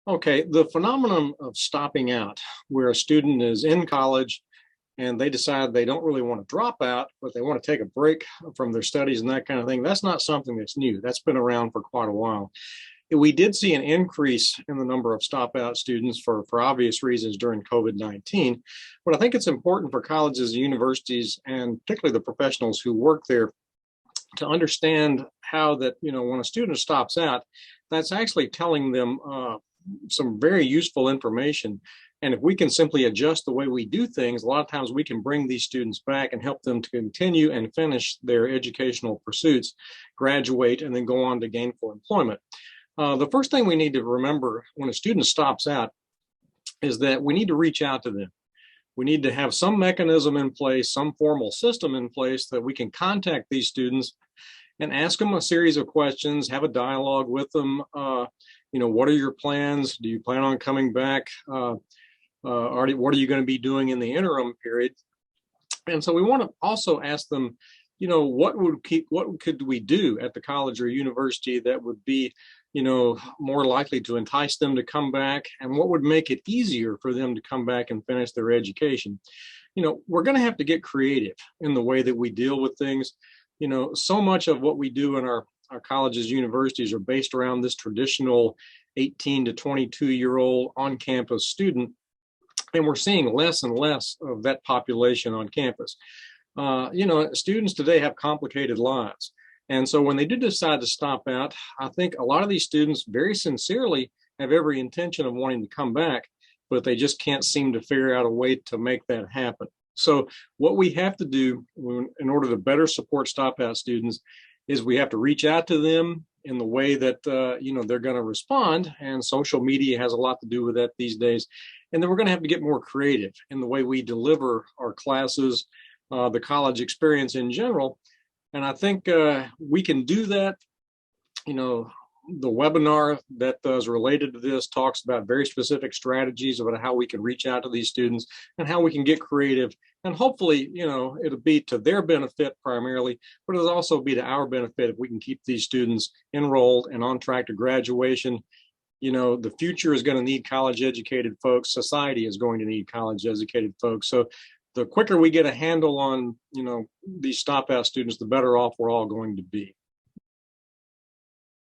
Okay, the phenomenon of stopping out, where a student is in college and they decide they don't really want to drop out, but they want to take a break from their studies and that kind of thing, that's not something that's new. That's been around for quite a while. We did see an increase in the number of stop out students for obvious reasons during COVID-19. But I think it's important for colleges and universities, and particularly the professionals who work there, to understand how that, when a student stops out, that's actually telling them some very useful information. And if we can simply adjust the way we do things, a lot of times we can bring these students back and help them to continue and finish their educational pursuits, graduate, and then go on to gainful employment. The first thing we need to remember when a student stops out is that we need to reach out to them. We need to have some mechanism in place, some formal system in place that we can contact these students and ask them a series of questions, have a dialogue with them. What are your plans? Do you plan on coming back? What are you going to be doing in the interim period? And so we want to also ask them, what could we do at the college or university that would be, more likely to entice them to come back, and what would make it easier for them to come back and finish their education. We're going to have to get creative in the way that we deal with things. So much of what we do in our colleges, universities are based around this traditional 18 to 22-year-old on-campus student, and we're seeing less and less of that population on campus. Students today have complicated lives. And so when they do decide to stop out, I think a lot of these students very sincerely have every intention of wanting to come back, but they just can't seem to figure out a way to make that happen. So what we have to do in order to better support stop out students is we have to reach out to them in the way that, they're going to respond. And social media has a lot to do with that these days. And then we're going to have to get more creative in the way we deliver our classes, the college experience in general. And I think we can do that. The webinar that is related to this talks about very specific strategies about how we can reach out to these students and how we can get creative. And hopefully, it'll be to their benefit primarily, but it'll also be to our benefit if we can keep these students enrolled and on track to graduation. The future is going to need college educated folks. Society is going to need college educated folks. So the quicker we get a handle on, these stop out students, the better off we're all going to be.